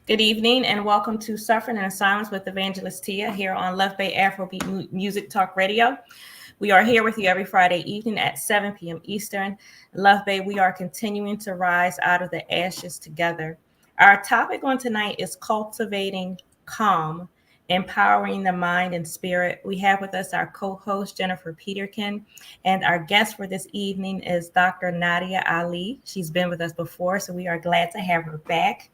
Good evening and welcome to Suffering in Silence with Evangelist Tia here on Left Bay Afrobeat Music Talk Radio. We are here with you every Friday evening at 7 p.m. Eastern. Love Bay, we are continuing to rise out of the ashes together. Our topic on tonight is cultivating calm, empowering the mind and spirit. We have with us our co-host, Jennifer Peterkin, and our guest for this evening is Dr. Nadia Ali. She's been with us before, so we are glad to have her back.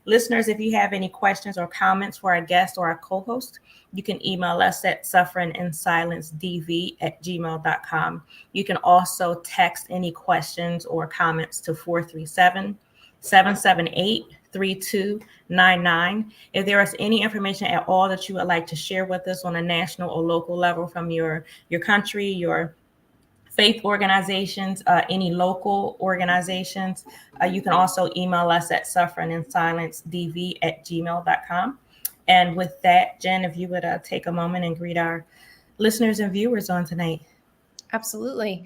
Listeners, if you have any questions or comments for our guest or our co-host, you can email us at sufferinginsilencedv@gmail.com. You can also text any questions or comments to 437-778-3299. If there is any information at all that you would like to share with us on a national or local level from your country, your faith organizations, any local organizations, you can also email us at sufferinginsilencedv@gmail.com. And with that, Jen, if you would take a moment and greet our listeners and viewers on tonight. Absolutely.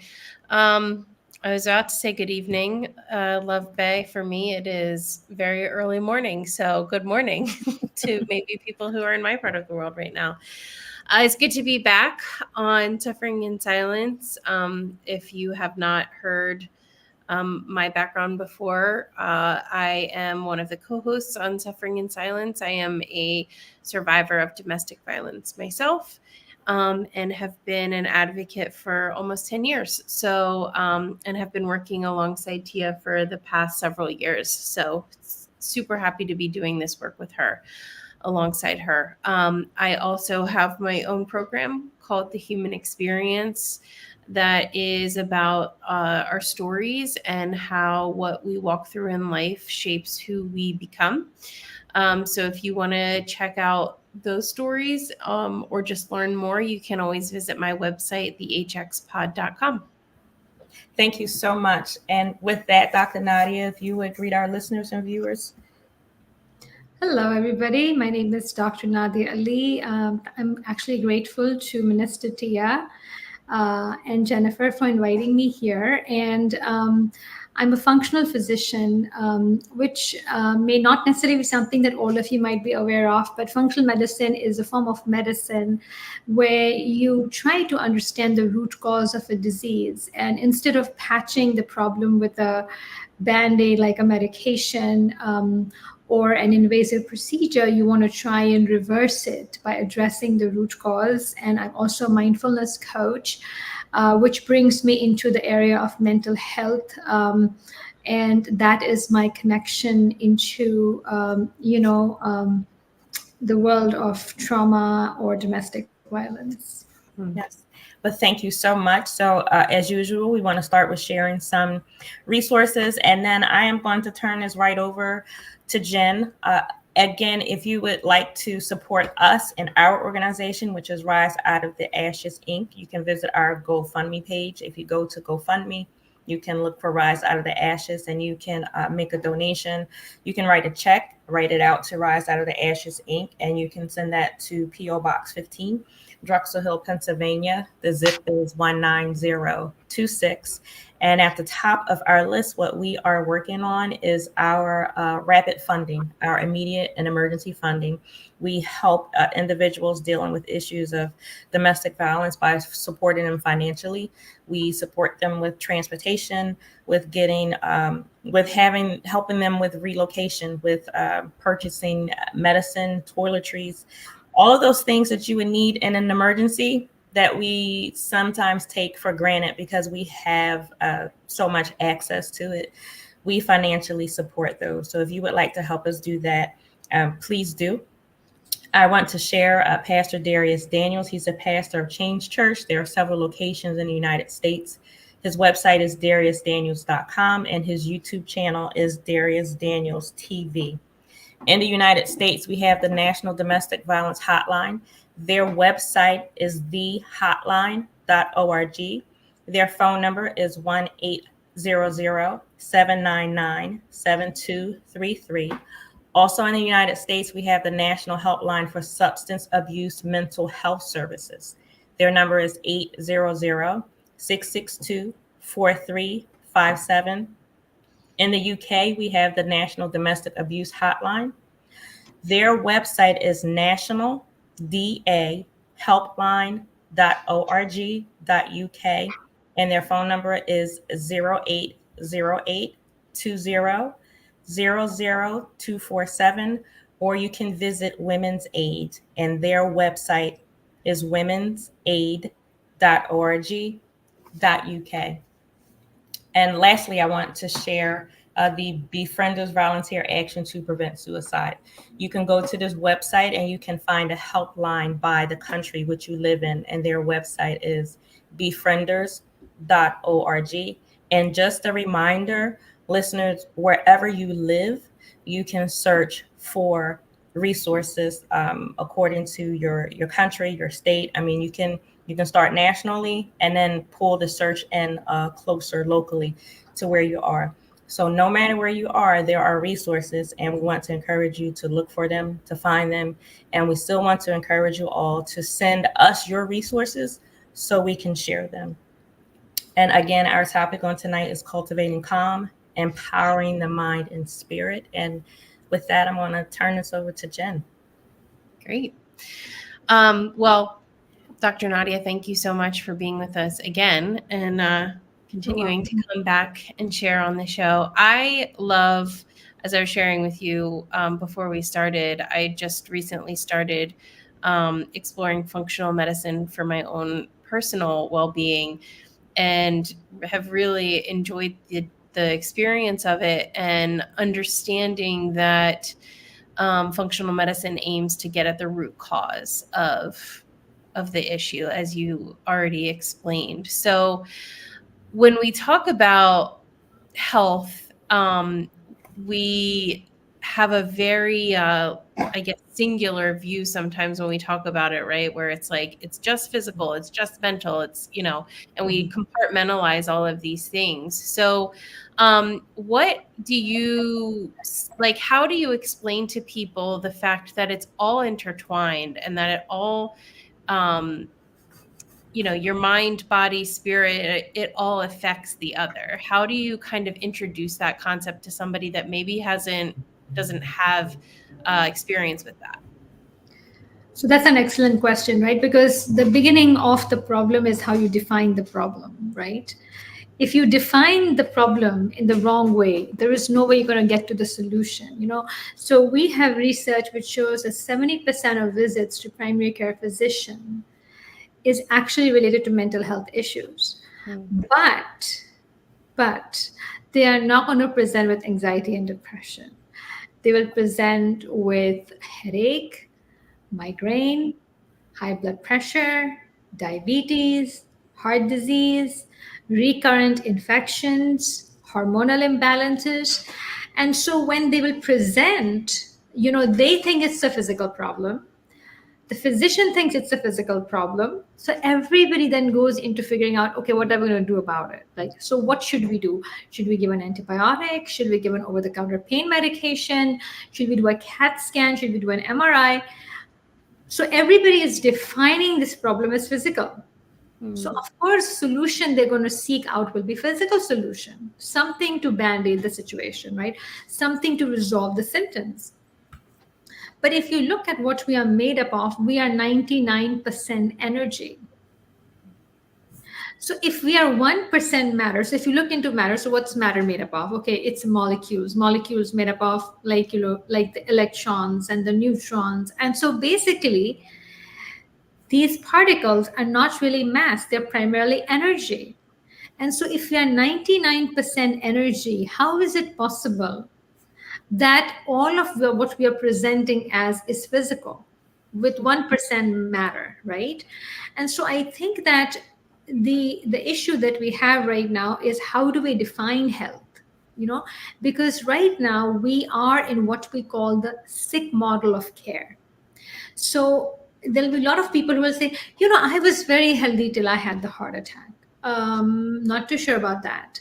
I was about to say good evening, Love Bay. For me, it is very early morning. So good morning to maybe people who are in my part of the world right now. It's good to be back on Suffering in Silence. If you have not heard my background before, I am one of the co-hosts on Suffering in Silence. I am a survivor of domestic violence myself. And have been an advocate for almost 10 years. So, and have been working alongside Tia for the past several years. So super happy to be doing this work with her, alongside her. I also have my own program called The Human Experience that is about our stories and how what we walk through in life shapes who we become. So if you want to check out those stories or just learn more, you can always visit my website, thehxpod.com. Thank you so much. And with that, Dr. Nadia, if you would greet our listeners and viewers. Hello, everybody. My name is Dr. Nadia Ali. I'm actually grateful to Minister Tia and Jennifer for inviting me here. And I'm a functional physician, which may not necessarily be something that all of you might be aware of, but functional medicine is a form of medicine where you try to understand the root cause of a disease. And instead of patching the problem with a Band-Aid, like a medication, or an invasive procedure, you want to try and reverse it by addressing the root cause. And I'm also a mindfulness coach, which brings me into the area of mental health. And that is my connection into, the world of trauma or domestic violence. Yes. But thank you so much. So as usual, we want to start with sharing some resources, and then I am going to turn this right over to Jen. Again, if you would like to support us in our organization, which is Rise Out of the Ashes, Inc., you can visit our GoFundMe page. If you go to GoFundMe, you can look for Rise Out of the Ashes and you can make a donation. You can write a check, write it out to Rise Out of the Ashes, Inc., and you can send that to P.O. Box 15, Drexel Hill, Pennsylvania. The zip is 19026. And at the top of our list, what we are working on is our rapid funding, our immediate and emergency funding. We help individuals dealing with issues of domestic violence by supporting them financially. We support them with transportation, with getting, helping them with relocation, with purchasing medicine, toiletries, all of those things that you would need in an emergency that we sometimes take for granted because we have so much access to it. We financially support those. So if you would like to help us do that, please do. I want to share Pastor Darius Daniels. He's a pastor of Change Church. There are several locations in the United States. His website is dariusdaniels.com and his YouTube channel is Darius Daniels TV. In the United States, we have the National Domestic Violence Hotline. Their website is thehotline.org. Their phone number is 1-800-799-7233. Also in the United States, we have the National Helpline for Substance Abuse Mental Health Services. Their number is 800-662-4357. In the UK, we have the National Domestic Abuse Hotline. Their website is nationaldahelpline.org.uk, and their phone number is 080820000247, or you can visit Women's Aid, and their website is womensaid.org.uk. And lastly, I want to share the Befrienders Volunteer Action to Prevent Suicide. You can go to this website and you can find a helpline by the country which you live in, and their website is befrienders.org. And just a reminder, listeners, wherever you live, you can search for resources according to your country, your state. I mean, you can start nationally and then pull the search in closer locally to where you are. So no matter where you are, there are resources, and we want to encourage you to look for them, to find them. And we still want to encourage you all to send us your resources so we can share them. And again, our topic on tonight is Cultivating Calm, Empowering the Mind and Spirit. And with that, I'm going to turn this over to Jen. Great. Well, Dr. Nadia, thank you so much for being with us again and continuing to come back and share on the show. I love, as I was sharing with you before we started, I just recently started exploring functional medicine for my own personal well-being, and have really enjoyed the experience of it, and understanding that functional medicine aims to get at the root cause of the issue, as you already explained. So when we talk about health, we have a very, I guess, singular view sometimes when we talk about it, right? Where it's like, it's just physical, it's just mental, it's, and we compartmentalize all of these things. So what do you, like, how do you explain to people the fact that it's all intertwined, and that it all, your mind, body, spirit, it all affects the other? How do you kind of introduce that concept to somebody that maybe doesn't have experience with that? So that's an excellent question, right? Because the beginning of the problem is how you define the problem, right? If you define the problem in the wrong way, there is no way you're going to get to the solution. So we have research which shows that 70% of visits to primary care physician is actually related to mental health issues. But they are not going to present with anxiety and depression. They will present with headache, migraine, high blood pressure, diabetes, heart disease, recurrent infections, hormonal imbalances. And so when they will present, they think it's a physical problem. The physician thinks it's a physical problem. So everybody then goes into figuring out, okay, what are we going to do about it? Like, so what should we do? Should we give an antibiotic? Should we give an over-the-counter pain medication? Should we do a CAT scan? Should we do an MRI? So everybody is defining this problem as physical. So of course, solution they're going to seek out will be physical solution, something to band-aid the situation, right? Something to resolve the symptoms. But if you look at what we are made up of, we are 99% energy. So if we are 1% matter, so if you look into matter, so what's matter made up of? Okay, it's molecules. Molecules made up of like the electrons and the neutrons. And so basically, these particles are not really mass, they're primarily energy. And so if we are 99% energy, how is it possible that all of what we are presenting as is physical with 1% matter, right? And so I think that the issue that we have right now is, how do we define health? Because right now we are in what we call the sick model of care. So there'll be a lot of people who will say, I was very healthy till I had the heart attack. Not too sure about that.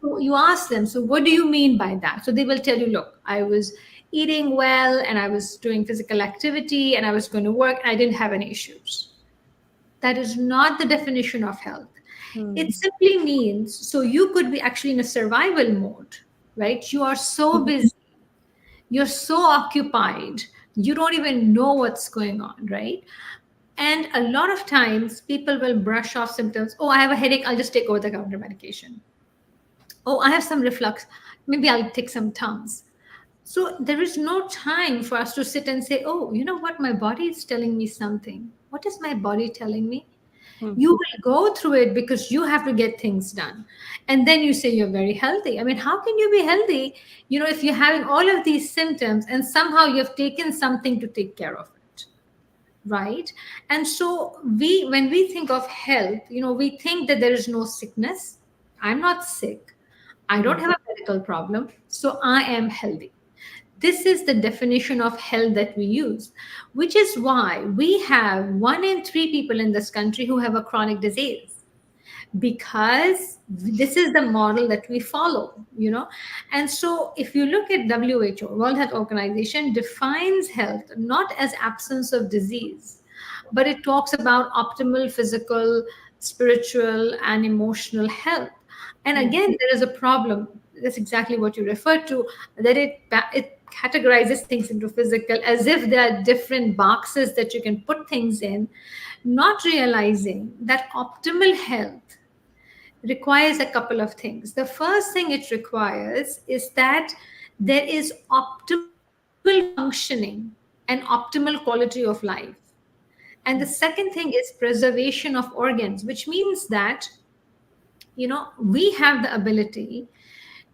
So you ask them, so what do you mean by that? So they will tell you, look, I was eating well and I was doing physical activity and I was going to work and I didn't have any issues. That is not the definition of health. It simply means, so you could be actually in a survival mode, right? You are so busy. You're so occupied, you don't even know what's going on, right? And a lot of times people will brush off symptoms. Oh, I have a headache, I'll just take over the counter medication. Oh, I have some reflux, maybe I'll take some Tums. So there is no time for us to sit and say, oh, you know what, my body is telling me something. What is my body telling me? You will go through it because you have to get things done. And then you say you're very healthy. I mean, how can you be healthy, if you're having all of these symptoms and somehow you've taken something to take care of it? Right? And so when we think of health, we think that there is no sickness. I'm not sick. I don't have a medical problem. So I am healthy. This is the definition of health that we use, which is why we have 1 in 3 people in this country who have a chronic disease, because this is the model that we follow. And so if you look at WHO, World Health Organization, defines health not as absence of disease, but it talks about optimal physical, spiritual, and emotional health. And again, there is a problem. That's exactly what you referred to, that it categorizes things into physical as if there are different boxes that you can put things in, not realizing that optimal health requires a couple of things. The first thing it requires is that there is optimal functioning and optimal quality of life. And the second thing is preservation of organs, which means that we have the ability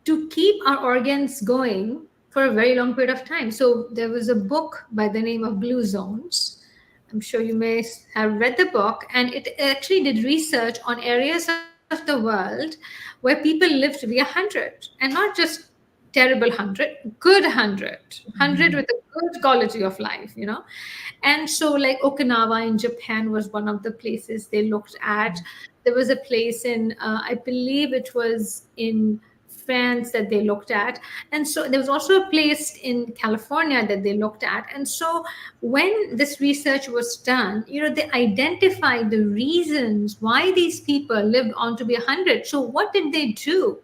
to keep our organs going for a very long period of time. So there was a book by the name of Blue Zones. I'm sure you may have read the book, and it actually did research on areas of the world where people lived to be 100, and not just terrible 100, good 100 with a good quality of life. And so, like Okinawa in Japan was one of the places they looked at. There was a place in, I believe it was in France that they looked at. And so there was also a place in California that they looked at. And so when this research was done, they identified the reasons why these people lived on to be 100. So what did they do?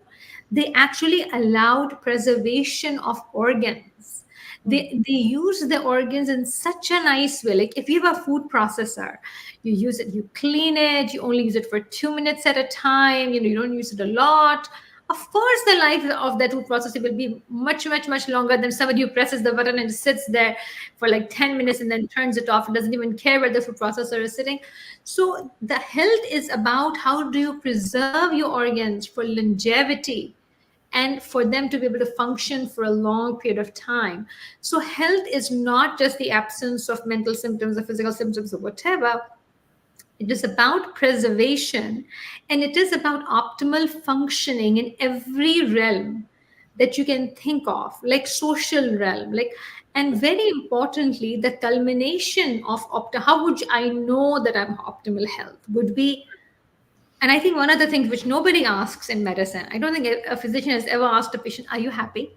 They actually allowed preservation of organs. They use the organs in such a nice way. Like if you have a food processor, you use it, you clean it, you only use it for 2 minutes at a time, you don't use it a lot. Of course the life of that food processor will be much, much, much longer than somebody who presses the button and sits there for like 10 minutes and then turns it off and doesn't even care where the food processor is sitting. So the health is about how do you preserve your organs for longevity and for them to be able to function for a long period of time. So health is not just the absence of mental symptoms or physical symptoms or whatever. It is about preservation, and it is about optimal functioning in every realm that you can think of, like social realm, and very importantly, the culmination of how would I know that I'm optimal health would be. And I think one of the things which nobody asks in medicine, I don't think a physician has ever asked a patient, are you happy?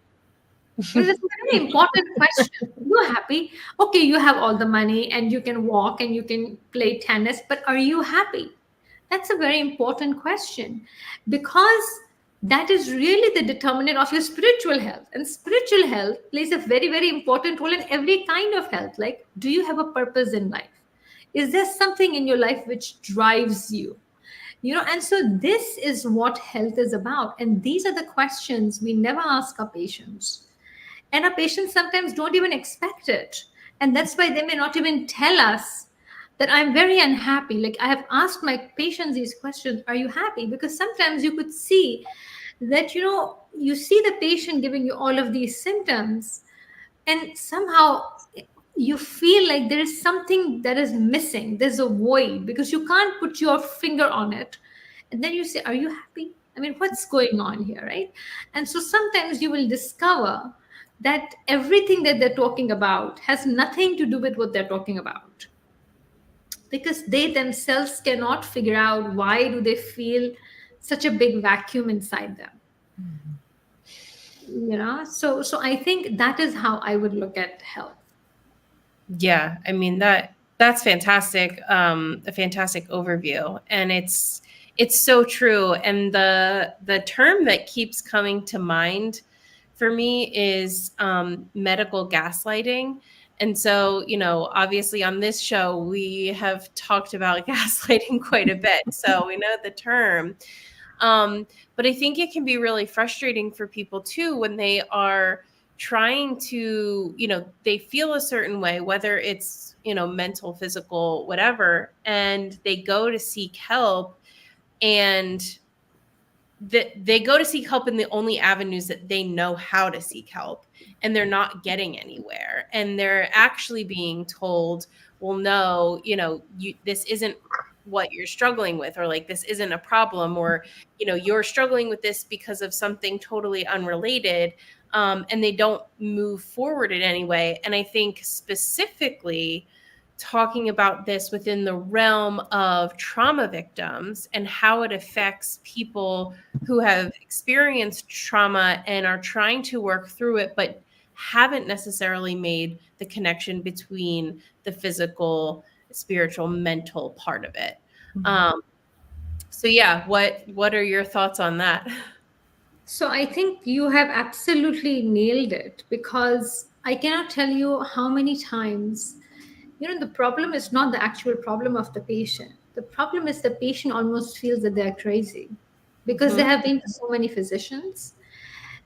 Because it's a very important question. You're happy. Okay, you have all the money and you can walk and you can play tennis, but are you happy? That's a very important question, because that is really the determinant of your spiritual health. And spiritual health plays a very, very important role in every kind of health. Like, do you have a purpose in life? Is there something in your life which drives you? And so this is what health is about. And these are the questions we never ask our patients. And our patients sometimes don't even expect it. And that's why they may not even tell us that I'm very unhappy. Like I have asked my patients these questions, are you happy? Because sometimes you could see that, you see the patient giving you all of these symptoms, and somehow you feel like there is something that is missing. There's a void because you can't put your finger on it. And then you say, are you happy? I mean, what's going on here, right? And so sometimes you will discover that everything that they're talking about has nothing to do with what they're talking about, because they themselves cannot figure out why do they feel such a big vacuum inside them. So I think that is how I would look at health. Yeah, I mean that's fantastic. A fantastic overview, and it's so true. And the term that keeps coming to mind for me is medical gaslighting. And so, obviously on this show, we have talked about gaslighting quite a bit. So we know the term. But I think it can be really frustrating for people too when they are trying to, they feel a certain way, whether it's, mental, physical, whatever, and they go to seek help, and they go to seek help in the only avenues that they know how to seek help, and they're not getting anywhere, and they're actually being told, well, no, this isn't what you're struggling with, or like this isn't a problem, or you're struggling with this because of something totally unrelated, and they don't move forward in any way. And I think specifically talking about this within the realm of trauma victims and how it affects people who have experienced trauma and are trying to work through it, but haven't necessarily made the connection between the physical, spiritual, mental part of it. So yeah, what are your thoughts on that? So I think you have absolutely nailed it, because I cannot tell you how many times, the problem is not the actual problem of the patient. The problem is the patient almost feels that they're crazy because they Mhm. have been to so many physicians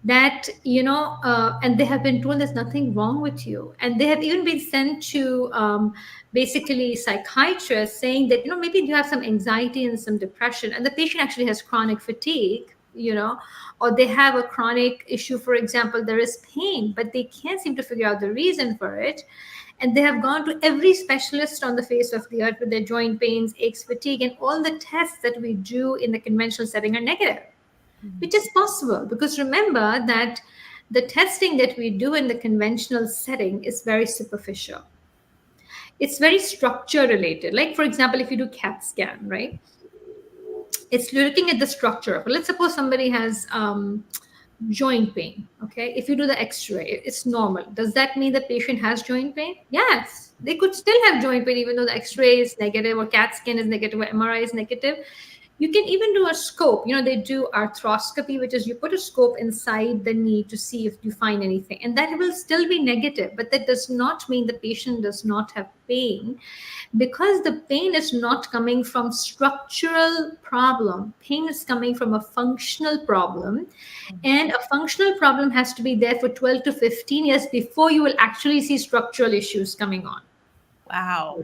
that, and they have been told there's nothing wrong with you. And they have even been sent to basically psychiatrists saying that, maybe you have some anxiety and some depression. And the patient actually has chronic fatigue, or they have a chronic issue. For example, there is pain, but they can't seem to figure out the reason for it. And they have gone to every specialist on the face of the earth with their joint pains, aches, fatigue, and all the tests that we do in the conventional setting are negative, which is possible because remember that the testing that we do in the conventional setting is very superficial. It's very structure related. Like, for example, if you do CAT scan, right? It's looking at the structure. But let's suppose somebody has joint pain. Okay. If you do the x-ray, it's normal. Does that mean the patient has joint pain? Yes. They could still have joint pain even though the x-ray is negative or CAT scan is negative or MRI is negative. You can even do a scope. They do arthroscopy, which is you put a scope inside the knee to see if you find anything. And that will still be negative, but that does not mean the patient does not have pain, because the pain is not coming from structural problem. Pain is coming from a functional problem. And a functional problem has to be there for 12 to 15 years before you will actually see structural issues coming on. Wow.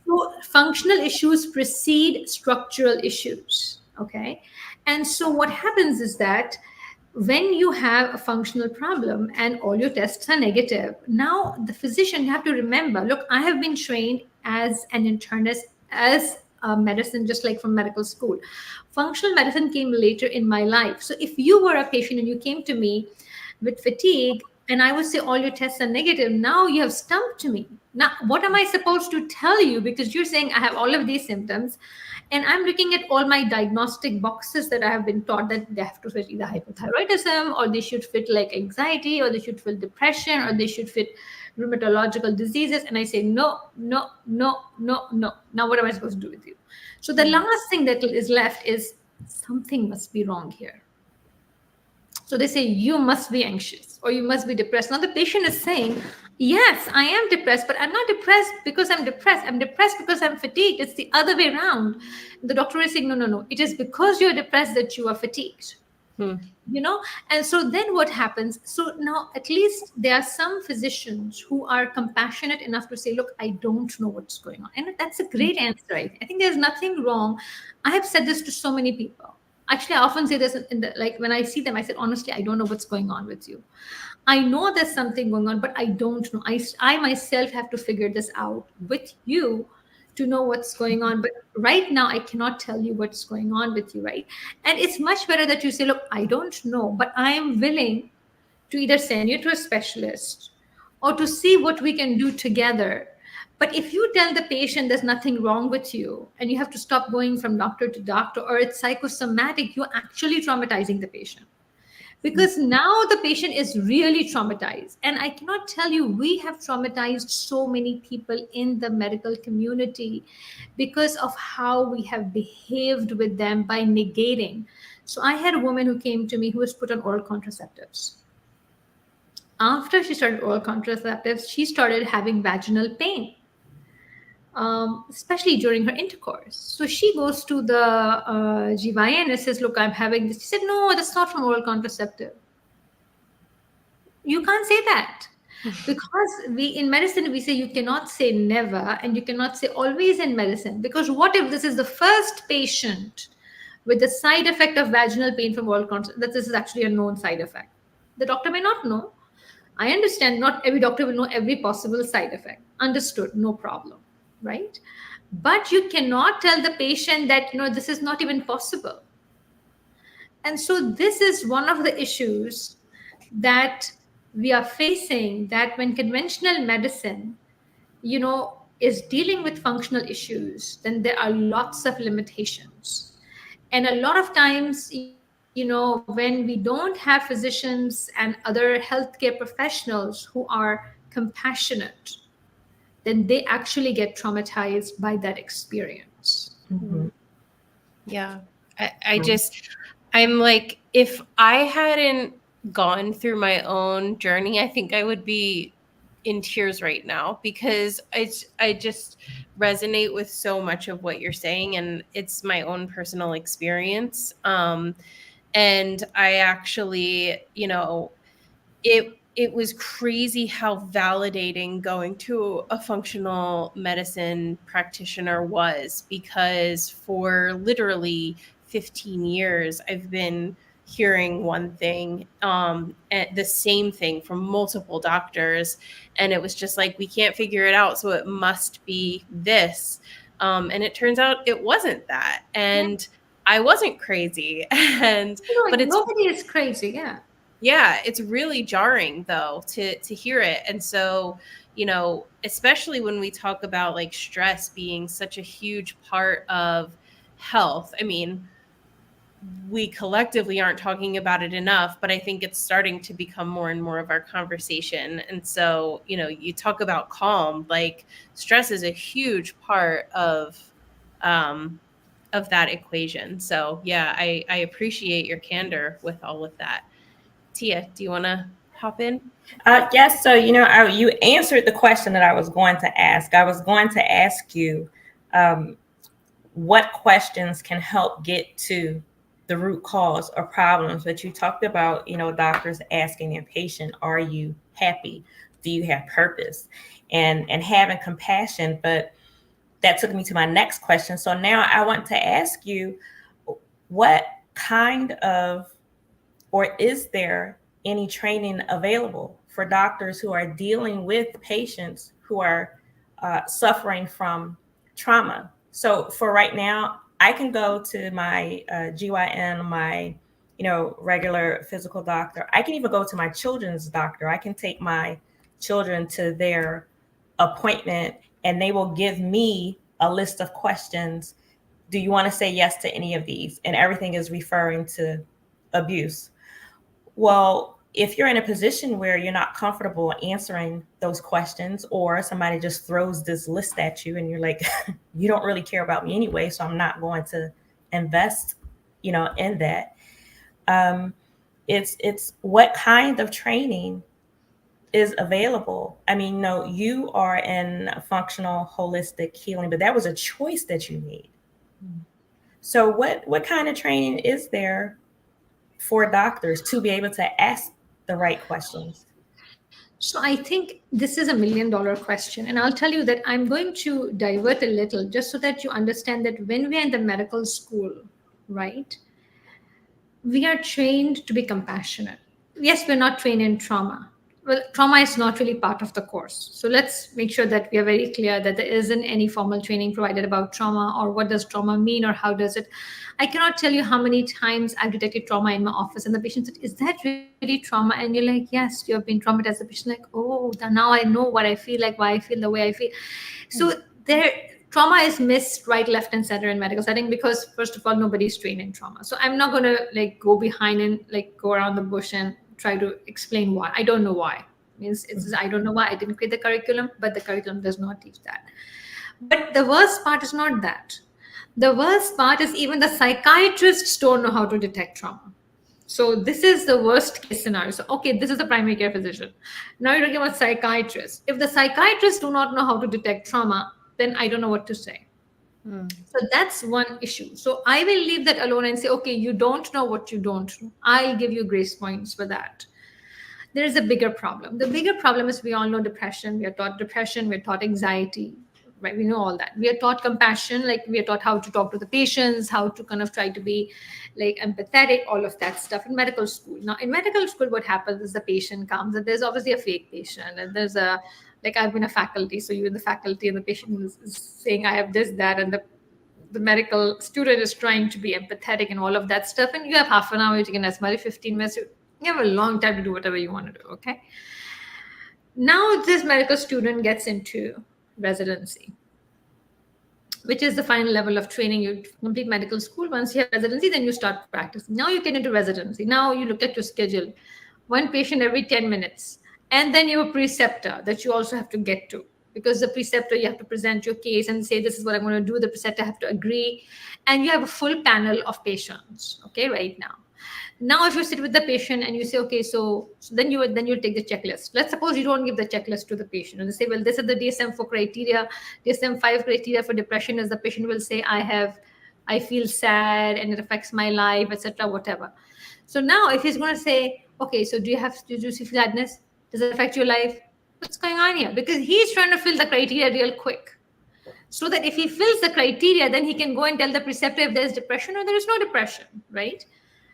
So functional issues precede structural issues. Okay. And so what happens is that when you have a functional problem and all your tests are negative, now the physician, you have to remember, look, I have been trained as an internist, as a medicine, just like from medical school. Functional medicine came later in my life. So if you were a patient and you came to me with fatigue, and I would say all your tests are negative, now you have stumped me. Now, what am I supposed to tell you? Because you're saying I have all of these symptoms, and I'm looking at all my diagnostic boxes that I have been taught that they have to fit either hypothyroidism, or they should fit like anxiety, or they should fit depression, or they should fit rheumatological diseases. And I say, no, no, no, no, no. Now, what am I supposed to do with you? So the last thing that is left is something must be wrong here. So they say, you must be anxious or you must be depressed. Now the patient is saying, yes, I am depressed, but I'm not depressed because I'm depressed. I'm depressed because I'm fatigued. It's the other way around. The doctor is saying, no, no, no. It is because you're depressed that you are fatigued. And so then what happens? So now at least there are some physicians who are compassionate enough to say, look, I don't know what's going on. And that's a great answer. I think there's nothing wrong. I have said this to so many people. Actually, I often say this like when I see them, I said, honestly, I don't know what's going on with you. I know there's something going on, but I don't know. I myself have to figure this out with you to know what's going on. But right now, I cannot tell you what's going on with you, right? And it's much better that you say, look, I don't know, but I am willing to either send you to a specialist or to see what we can do together. But if you tell the patient there's nothing wrong with you and you have to stop going from doctor to doctor, or it's psychosomatic, you're actually traumatizing the patient. Because now the patient is really traumatized. And I cannot tell you, we have traumatized so many people in the medical community because of how we have behaved with them by negating. So I had a woman who came to me who was put on oral contraceptives. After she started oral contraceptives, she started having vaginal pain, especially during her intercourse. So she goes to the GYN and says, "Look, I'm having this." She said, "No, that's not from oral contraceptive." You can't say that, because we in medicine we say you cannot say never and you cannot say always in medicine, because what if this is the first patient with the side effect of vaginal pain from oral contraceptive, that this is actually a known side effect? The doctor may not know. I understand not every doctor will know every possible side effect. Understood, no problem, right? But you cannot tell the patient that, this is not even possible. And so this is one of the issues that we are facing, that when conventional medicine, is dealing with functional issues, then there are lots of limitations. And a lot of times, when we don't have physicians and other healthcare professionals who are compassionate, then they actually get traumatized by that experience. Mhm. Yeah. I'm like, if I hadn't gone through my own journey, I think I would be in tears right now, because I just resonate with so much of what you're saying, and it's my own personal experience. And I actually, it was crazy how validating going to a functional medicine practitioner was, because for literally 15 years I've been hearing one thing, and the same thing from multiple doctors, and it was just like, we can't figure it out, so it must be this. And it turns out it wasn't that, and I wasn't crazy. And but it's Nobody is crazy. yeah, it's really jarring though to hear it. And so, especially when we talk about like stress being such a huge part of health. I mean, we collectively aren't talking about it enough, but I think it's starting to become more and more of our conversation. And so, you talk about calm, like stress is a huge part of that equation. So yeah, I appreciate your candor with all of that. Tia, do you want to hop in? Yes. So, you answered the question that I was going to ask. I was going to ask you what questions can help get to the root cause or problems. But you talked about, doctors asking their patient, "Are you happy? Do you have purpose?" And having compassion. But that took me to my next question. So now I want to ask you, what kind of, or is there any training available for doctors who are dealing with patients who are suffering from trauma? So for right now, I can go to my GYN, my regular physical doctor. I can even go to my children's doctor. I can take my children to their appointment, and they will give me a list of questions. Do you want to say yes to any of these? And everything is referring to abuse. Well, if you're in a position where you're not comfortable answering those questions, or somebody just throws this list at you and you're like, you don't really care about me anyway, so I'm not going to invest, in that. It's what kind of training is available. I mean, no, you are in functional holistic healing, but that was a choice that you made. So what kind of training is there for doctors to be able to ask the right questions? So I think this is $1 million question. And I'll tell you that I'm going to divert a little just so that you understand that when we're in the medical school, right, we are trained to be compassionate. Yes, we're not trained in trauma. Well, trauma is not really part of the course. So let's make sure that we are very clear that there isn't any formal training provided about trauma, or what does trauma mean, or how does it. I cannot tell you how many times I've detected trauma in my office, and the patient said, "Is that really trauma?" And you're like, "Yes, you have been traumatized." The patient like, "Oh, now I know what I feel like, why I feel the way I feel." So there, trauma is missed right, left, and center in medical setting, because first of all, nobody's trained in trauma. So I'm not going to like go behind and like go around the bush and try to explain why. I don't know why. It's I don't know why. I didn't create the curriculum, but the curriculum does not teach that. But the worst part is not that. The worst part is even the psychiatrists don't know how to detect trauma. So this is the worst case scenario. So, okay, this is the primary care physician. Now you're talking about psychiatrists. If the psychiatrists do not know how to detect trauma, then I don't know what to say. So that's one issue. So I will leave that alone and say, okay, you don't know what you don't know. I'll give you grace points for that. There is a bigger problem. The bigger problem is we all know depression. We are taught depression. We're taught anxiety, right? We know all that. We are taught compassion. Like we are taught how to talk to the patients, how to kind of try to be like empathetic, all of that stuff in medical school. Now in medical school, what happens is the patient comes and there's obviously a fake patient and there's a, like I've been a faculty. So you're in the faculty and the patient is saying, I have this, that, and the medical student is trying to be empathetic and all of that stuff. And you have half an hour, you can as much 15 minutes. You have a long time to do whatever you want to do. Okay. Now this medical student gets into residency, which is the final level of training. You complete medical school. Once you have residency, then you start practicing. Now you get into residency. Now you look at your schedule, one patient every 10 minutes. And then you have a preceptor that you also have to get to, because the preceptor, you have to present your case and say, this is what I'm going to do. The preceptor have to agree. And you have a full panel of patients, okay, right now. Now, if you sit with the patient and you say, okay, so then you take the checklist. Let's suppose you don't give the checklist to the patient and they say, well, this is the DSM-4 criteria, DSM-5 criteria for depression is the patient will say, I feel sad and it affects my life, etc., whatever. So now, if he's going to say, okay, so do you see sadness? Does it affect your life? What's going on here? Because he's trying to fill the criteria real quick. So that if he fills the criteria, then he can go and tell the preceptor if there's depression or there is no depression, right?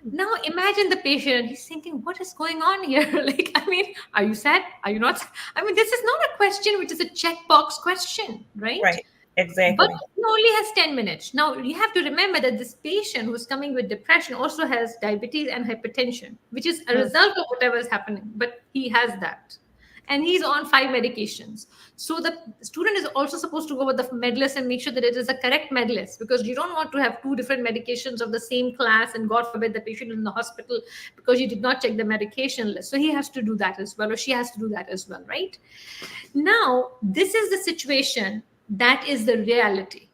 Now imagine the patient, he's thinking, what is going on here? Like, I mean, are you sad? Are you not? I mean, this is not a question which is a checkbox question, right? Right. Exactly. But he only has 10 minutes. Now, you have to remember that this patient who's coming with depression also has diabetes and hypertension, which is a result of whatever is happening. But he has that. And he's on 5 medications. So the student is also supposed to go with the med list and make sure that it is a correct med list, because you don't want to have 2 different medications of the same class and God forbid the patient is in the hospital because you did not check the medication list. So he has to do that as well, or she has to do that as well, right? Now, this is the situation. That is the reality.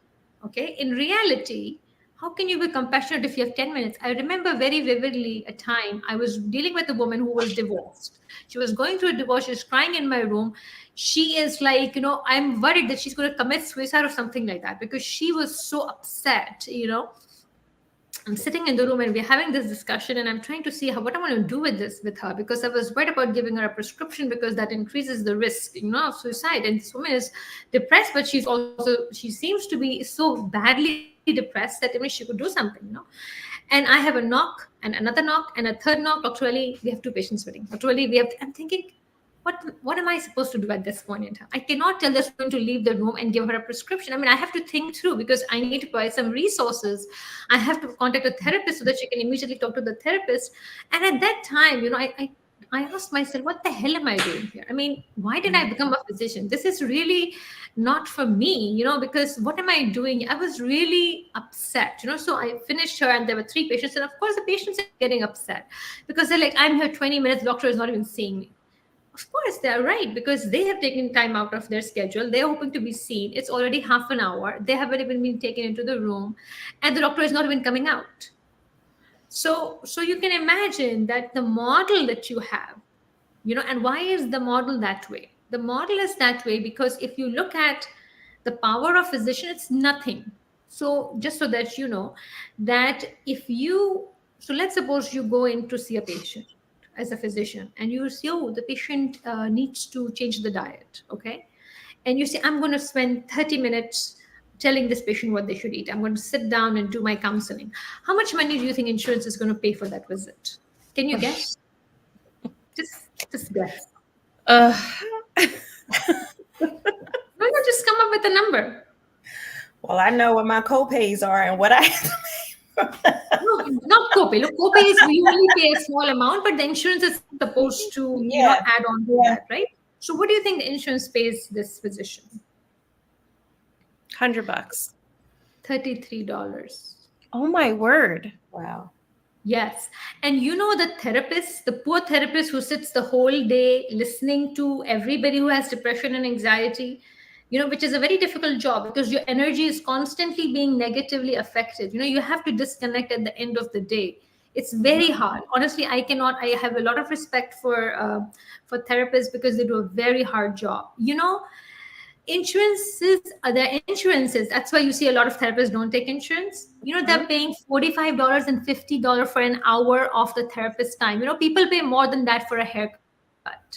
Okay. In reality, how can you be compassionate if you have 10 minutes? I remember very vividly a time I was dealing with a woman who was divorced. She was going through a divorce. She's crying in my room. She is like, I'm worried that she's going to commit suicide or something like that, because she was so upset. I'm sitting in the room and we're having this discussion and I'm trying to see what I'm going to do with her, because I was worried about giving her a prescription because that increases the risk, of suicide. And this woman is depressed, but she seems to be so badly depressed that she could do something, And I have a knock and another knock and a third knock. Dr. Ali, we have 2 patients waiting. Dr. Ali, I'm thinking, what am I supposed to do at this point in time? I cannot tell this woman to leave the room and give her a prescription. I mean, I have to think through, because I need to provide some resources. I have to contact a therapist so that she can immediately talk to the therapist. And at that time, I asked myself, what the hell am I doing here? I mean, why did I become a physician? This is really not for me, because what am I doing? I was really upset, So I finished her and there were 3 patients. And of course, the patients are getting upset because they're like, I'm here 20 minutes, doctor is not even seeing me. Of course, they're right, because they have taken time out of their schedule. They're hoping to be seen. It's already half an hour. They haven't even been taken into the room, and the doctor is not even coming out. So you can imagine that the model that you have, and why is the model that way? The model is that way because if you look at the power of physician, it's nothing. So just so that you know that so let's suppose you go in to see a patient as a physician and you see, the patient needs to change the diet, okay? And you say, I'm going to spend 30 minutes telling this patient what they should eat. I'm going to sit down and do my counseling. How much money do you think insurance is going to pay for that visit? Can you guess? Just guess. No, just come up with a number. Well, I know what my copays are and what I have to pay. No, not copay. Look, copay is we only pay a small amount, but the insurance is supposed to add on to that, right? So what do you think the insurance pays this physician? $100. $33. Oh my word. Wow. Yes. And the therapist, the poor therapist who sits the whole day listening to everybody who has depression and anxiety, which is a very difficult job because your energy is constantly being negatively affected. You have to disconnect at the end of the day. It's very hard. Honestly, I cannot. I have a lot of respect for therapists because they do a very hard job. Insurances, other insurances. That's why you see a lot of therapists don't take insurance. They're paying $45 and $50 for an hour of the therapist's time. People pay more than that for a haircut.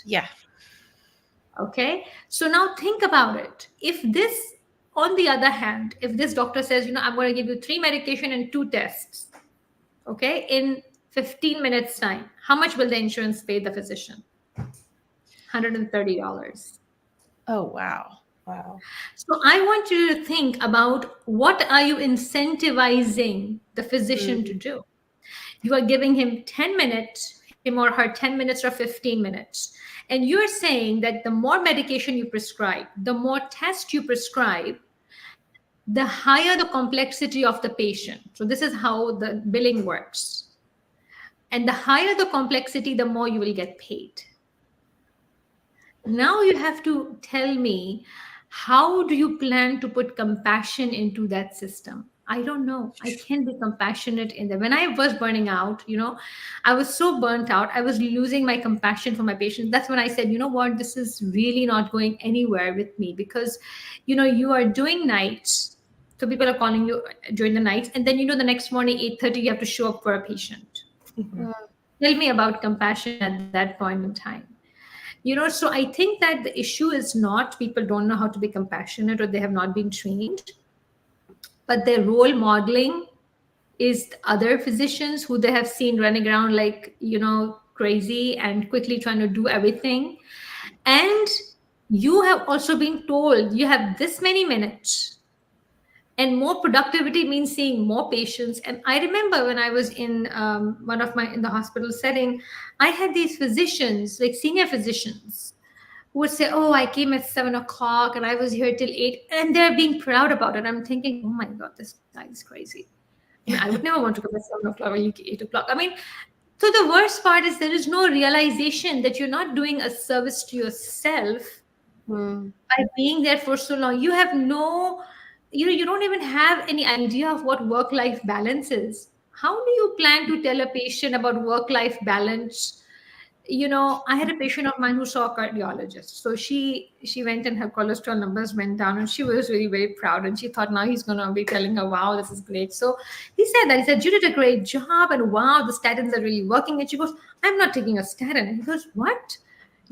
Yeah. Okay. So now think about it. If this, on the other hand, if this doctor says, I'm going to give you 3 medication and 2 tests, okay, in 15 minutes time, how much will the insurance pay the physician? $130. Oh, wow. Wow. So I want you to think about, what are you incentivizing the physician to do? You are giving him 10 minutes, him or her 10 minutes or 15 minutes. And you're saying that the more medication you prescribe, the more tests you prescribe, the higher the complexity of the patient. So this is how the billing works. And the higher the complexity, the more you will get paid. Now you have to tell me, how do you plan to put compassion into that system? I don't know. I can't be compassionate in there. When I was burning out, I was so burnt out. I was losing my compassion for my patients. That's when I said, you know what, this is really not going anywhere with me, because, you are doing nights. So people are calling you during the nights. And then, the next morning, 8:30, you have to show up for a patient. Mhm. Tell me about compassion at that point in time. So I think that the issue is not people don't know how to be compassionate, or they have not been trained, but their role modeling is other physicians who they have seen running around like, crazy and quickly trying to do everything. And you have also been told you have this many minutes, and more productivity means seeing more patients. And I remember when I was in in the hospital setting, I had these physicians, like senior physicians, who would say, "Oh, I came at 7 o'clock and I was here till 8," and they're being proud about it. I'm thinking, "Oh my God, this guy is crazy." I mean, I would never want to come at 7 o'clock or 8 o'clock. I mean, so the worst part is there is no realization that you're not doing a service to yourself by being there for so long. You have no, you don't even have any idea of what work-life balance is. How do you plan to tell a patient about work-life balance? I had a patient of mine who saw a cardiologist. So she went, and her cholesterol numbers went down, and she was really very proud, and she thought now he's going to be telling her, wow, this is great. So he said, you did a great job, and wow, the statins are really working. And she goes, I'm not taking a statin. And he goes, what?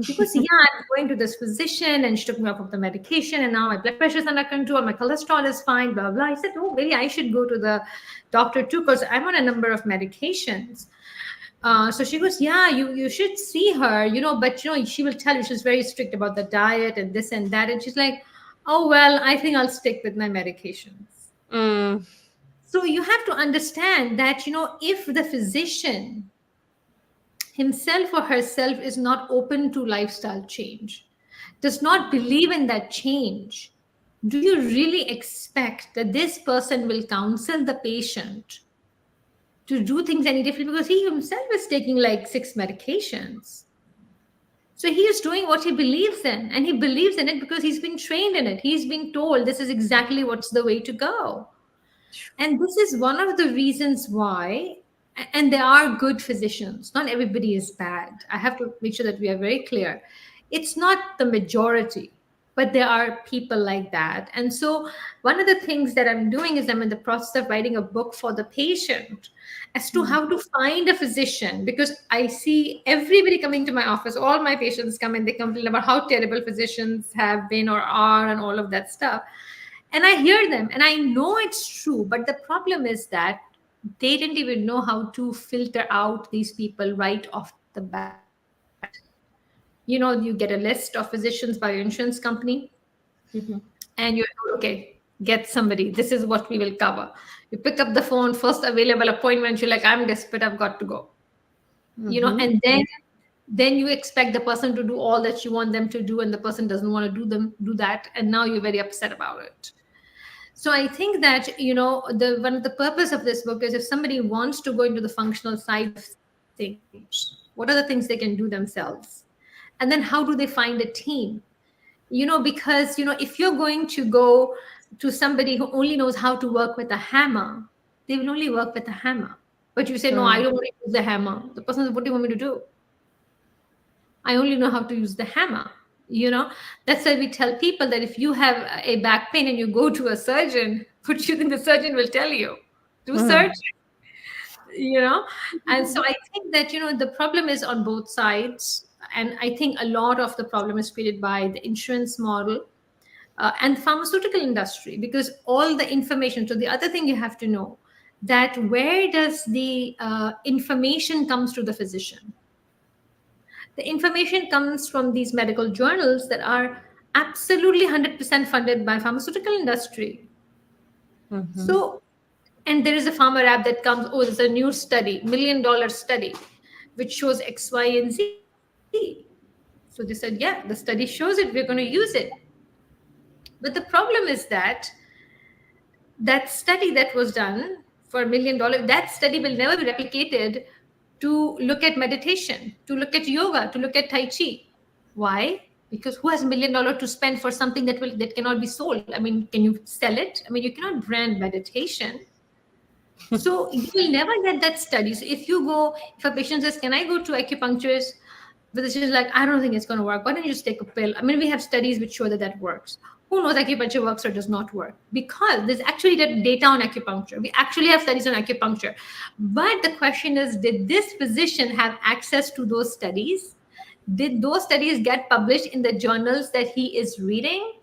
She goes, yeah, I'm going to this physician, and she took me off of the medication, and now my blood pressure is under control, my cholesterol is fine, blah, blah. I said, oh, maybe I should go to the doctor too, because I'm on a number of medications. So she goes, yeah, you should see her, but she will tell you she's very strict about the diet and this and that. And she's like, oh, well, I think I'll stick with my medications. So you have to understand that, if the physician himself or herself is not open to lifestyle change, does not believe in that change, do you really expect that this person will counsel the patient to do things any different? Because he himself is taking like 6 medications. So he is doing what he believes in, and he believes in it because he's been trained in it. He's been told this is exactly what's the way to go. And this is one of the reasons why, and there are good physicians. Not everybody is bad. I have to make sure that we are very clear. It's not the majority, but there are people like that. And so one of the things that I'm doing is I'm in the process of writing a book for the patient as to how to find a physician, because I see everybody coming to my office. All my patients come and they complain about how terrible physicians have been or are and all of that stuff. And I hear them and I know it's true. But the problem is that they didn't even know how to filter out these people right off the bat. You get a list of physicians by your insurance company, and you're okay, get somebody. This is what we will cover. You pick up the phone, first available appointment. You're like, I'm desperate, I've got to go. And then you expect the person to do all that you want them to do, and the person doesn't want to do that, and now you're very upset about it. So I think that the one of the purpose of this book is, if somebody wants to go into the functional side of things, what are the things they can do themselves, and then how do they find a team? Because if you're going to go to somebody who only knows how to work with a hammer, they will only work with a hammer. But you say, no, I don't want to use the hammer. The person says, what do you want me to do? I only know how to use the hammer. That's why we tell people that if you have a back pain and you go to a surgeon, what do you think the surgeon will tell you? Do surgery. And so I think that the problem is on both sides, and I think a lot of the problem is created by the insurance model and the pharmaceutical industry, because all the information. So the other thing you have to know, that where does the information comes to the physician? The information comes from these medical journals that are absolutely 100% funded by pharmaceutical industry. So, and there is a pharma app that comes, oh, there's a new study, $1 million study, which shows X, Y, and Z. So they said, yeah, the study shows it, we're going to use it. But the problem is that that study that was done for $1 million, that study will never be replicated to look at meditation, to look at yoga, to look at Tai Chi. Why? Because who has $1 million to spend for something that cannot be sold? I mean, can you sell it? I mean, you cannot brand meditation. So you will never get that study. So if a patient says, can I go to acupuncturist? The physician is like, I don't think it's going to work. Why don't you just take a pill? I mean, we have studies which show that works. Who knows acupuncture works or does not work? Because there's actually data on acupuncture. We actually have studies on acupuncture. But the question is, did this physician have access to those studies? Did those studies get published in the journals that he is reading?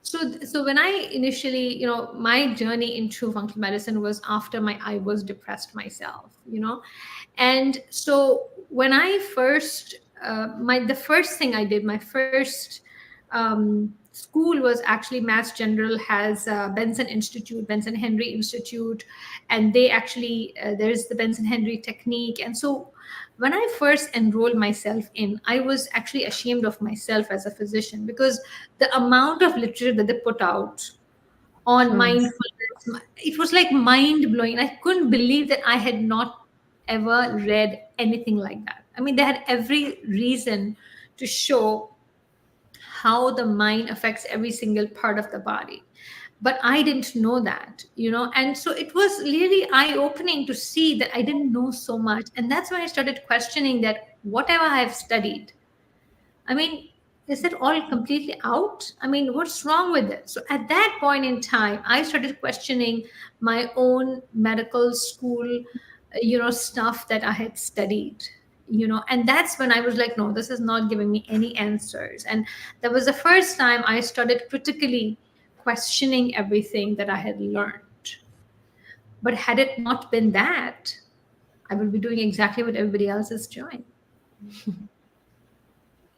So when I initially, my journey into functional medicine was after I was depressed myself, and so when I first, the first thing I did, my first school was actually Mass General has Benson Henry Institute, and they actually there's the Benson Henry technique, and so when I first enrolled myself in, I was actually ashamed of myself as a physician, because the amount of literature that they put out on mindfulness, it was like mind blowing. I couldn't believe that I had not ever read anything like that. I mean, they had every reason to show how the mind affects every single part of the body. But I didn't know that, and so it was really eye-opening to see that I didn't know so much. And that's when I started questioning that whatever I've studied, I mean, is it all completely out? I mean, what's wrong with it? So at that point in time, I started questioning my own medical school, stuff that I had studied, and that's when I was like, no, this is not giving me any answers. And that was the first time I started critically questioning everything that I had learned. But had it not been that, I would be doing exactly what everybody else is doing.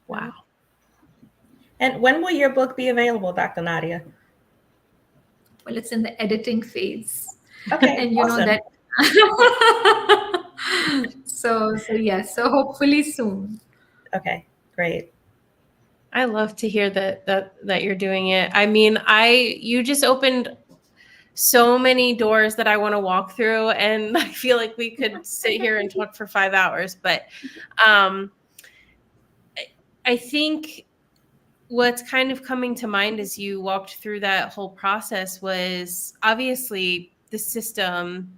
Wow. And when will your book be available, Dr. Nadia? Well, it's in the editing phase. Okay. And awesome. that. So yes. So hopefully soon. Okay, great. I love to hear that you're doing it. I mean, you just opened so many doors that I want to walk through, and I feel like we could sit here and talk for 5 hours. But I think what's kind of coming to mind as you walked through that whole process was, obviously the system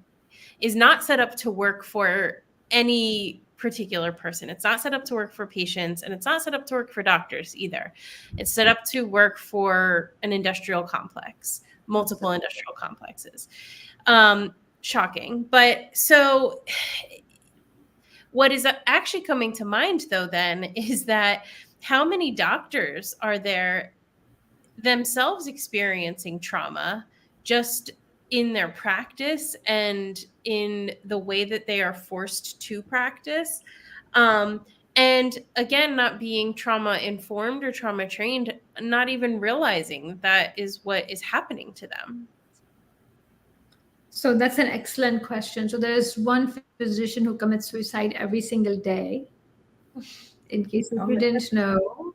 is not set up to work for any particular person. It's not set up to work for patients, and it's not set up to work for doctors either. It's set up to work for an industrial complex, multiple industrial complexes. Shocking. But so what is actually coming to mind, though, then, is that how many doctors are there themselves experiencing trauma just in their practice and in the way that they are forced to practice? And again, not being trauma informed or trauma trained, not even realizing that is what is happening to them. So that's an excellent question. So there is one physician who commits suicide every single day. In case if you didn't know,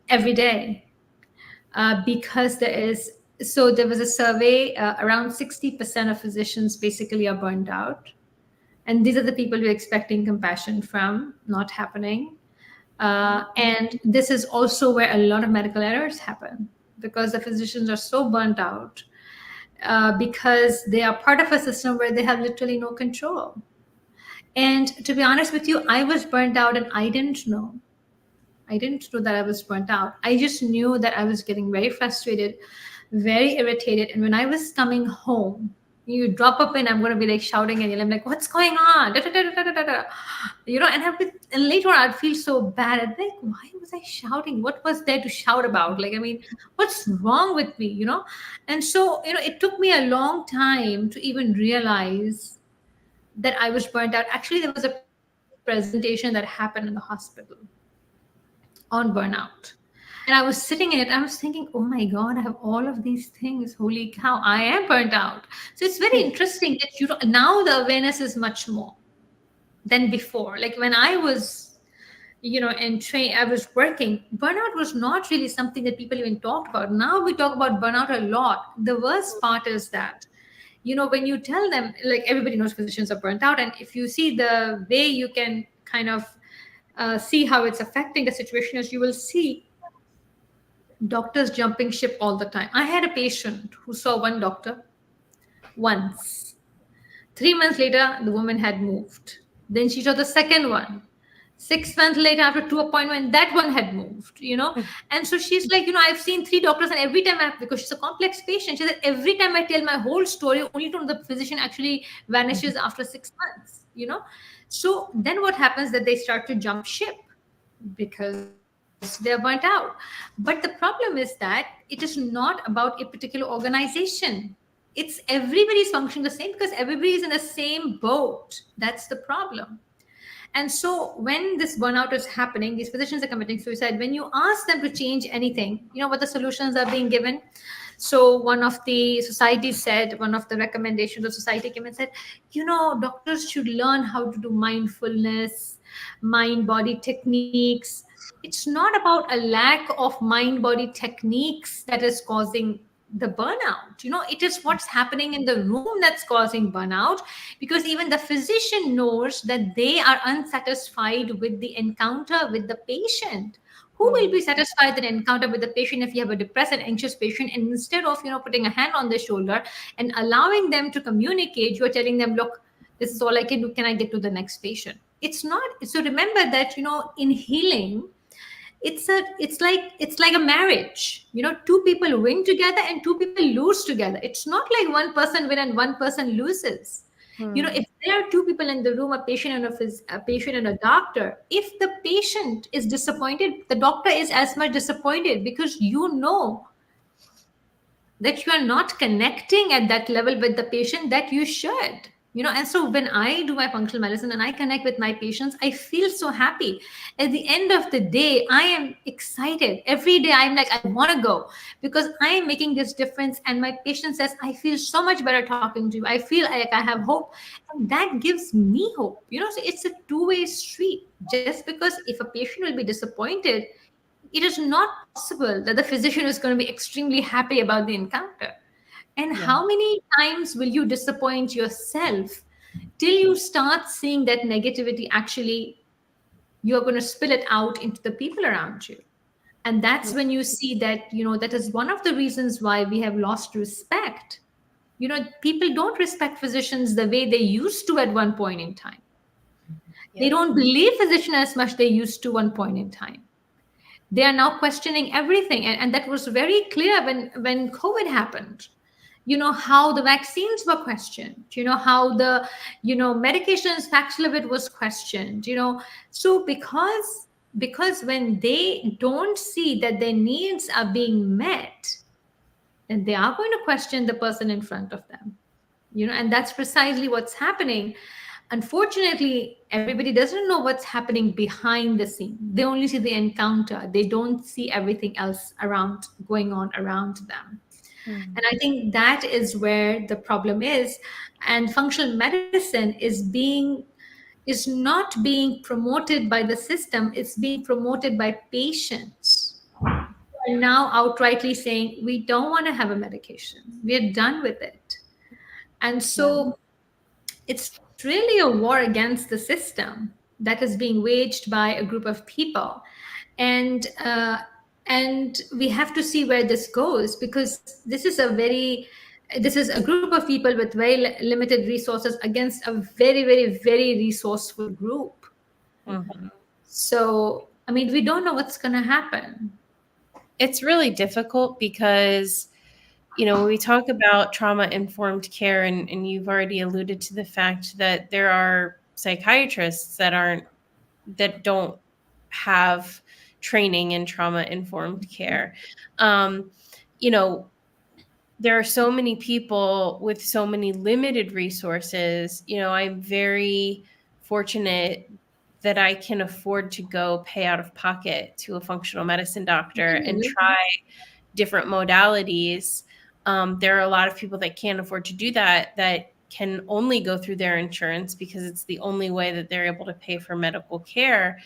every day, because there was a survey, around 60% of physicians basically are burned out. And these are the people we're expecting compassion from, not happening. And this is also where a lot of medical errors happen, because the physicians are so burnt out. because they are part of a system where they have literally no control. And to be honest with you, I was burnt out and I didn't know. I didn't know that I was burnt out. I just knew that I was getting very frustrated, very irritated. And when I was coming home, you drop up in, I'm going to be like shouting and yelling, like, what's going on? Da, da, da, da, da, da, da. You know, and later on, I'd feel so bad. I'd be like, why was I shouting? What was there to shout about? Like, I mean, what's wrong with me? You know? And so, you know, it took me a long time to even realize that I was burnt out. Actually, there was a presentation that happened in the hospital on burnout. And I was sitting in it, I was thinking, oh my God, I have all of these things. Holy cow, I am burnt out. So it's very interesting that now the awareness is much more than before. Like when I was, I was working, burnout was not really something that people even talked about. Now we talk about burnout a lot. The worst part is that, when you tell them, like everybody knows physicians are burnt out. And if you see the way you can kind of see how it's affecting the situation is you will see doctors jumping ship all the time. I had a patient who saw one doctor once. 3 months later, the woman had moved. Then she saw the second one. 6 months later, after 2 appointments, that one had moved. And so she's like, I've seen 3 doctors, and every time because she's a complex patient, she said, every time I tell my whole story, only to know the physician actually vanishes after 6 months. So then what happens that they start to jump ship because they're burnt out. But the problem is that it is not about a particular organization. It's everybody's functioning the same because everybody is in the same boat. That's the problem. And so when this burnout is happening, these physicians are committing suicide. When you ask them to change anything, what the solutions are being given. So one of the societies said, one of the recommendations of society came and said, doctors should learn how to do mindfulness, mind-body techniques. It's not about a lack of mind-body techniques that is causing the burnout. It is what's happening in the room that's causing burnout, because even the physician knows that they are unsatisfied with the encounter with the patient. Who will be satisfied with an encounter with the patient if you have a depressed and anxious patient, and instead of putting a hand on their shoulder and allowing them to communicate, you're telling them, look, this is all I can do, can I get to the next patient? It's not. So remember that in healing, it's like a marriage. Two people win together and two people lose together. It's not like one person win and one person loses. If there are two people in the room, a patient and a patient and a doctor, if the patient is disappointed, the doctor is as much disappointed, because that you are not connecting at that level with the patient that you should. And so when I do my functional medicine and I connect with my patients, I feel so happy. At the end of the day, I am excited. Every day I'm like, I want to go because I am making this difference. And my patient says, I feel so much better talking to you. I feel like I have hope. And that gives me hope. So it's a two-way street. Just because if a patient will be disappointed, it is not possible that the physician is going to be extremely happy about the encounter. And how many times will you disappoint yourself till you start seeing that negativity actually, you're going to spill it out into the people around you? And that's when you see that, that is one of the reasons why we have lost respect. People don't respect physicians the way they used to at one point in time. They don't believe physicians as much they used to one point in time. They are now questioning everything. And that was very clear when COVID happened. How the vaccines were questioned, how the, medications, Paxlovid was questioned, So because when they don't see that their needs are being met, then they are going to question the person in front of them, and that's precisely what's happening. Unfortunately, everybody doesn't know what's happening behind the scene. They only see the encounter. They don't see everything else going on around them. And I think that is where the problem is. And functional medicine is not being promoted by the system. It's being promoted by patients who are now outrightly saying, we don't want to have a medication. We're done with it. And so it's really a war against the system that is being waged by a group of people. And we have to see where this goes, because this is a very This is a group of people with very limited resources against a very, very, very resourceful group. Mhm. So, I mean, we don't know what's going to happen. It's really difficult because, when we talk about trauma-informed care, and you've already alluded to the fact that there are psychiatrists that don't have training in trauma-informed care. Um, you know, there are so many people with so many limited resources. I'm very fortunate that I can afford to go pay out of pocket to a functional medicine doctor and Really? try different modalities. There are a lot of people that can't afford to do that can only go through their insurance because it's the only way that they're able to pay for medical care.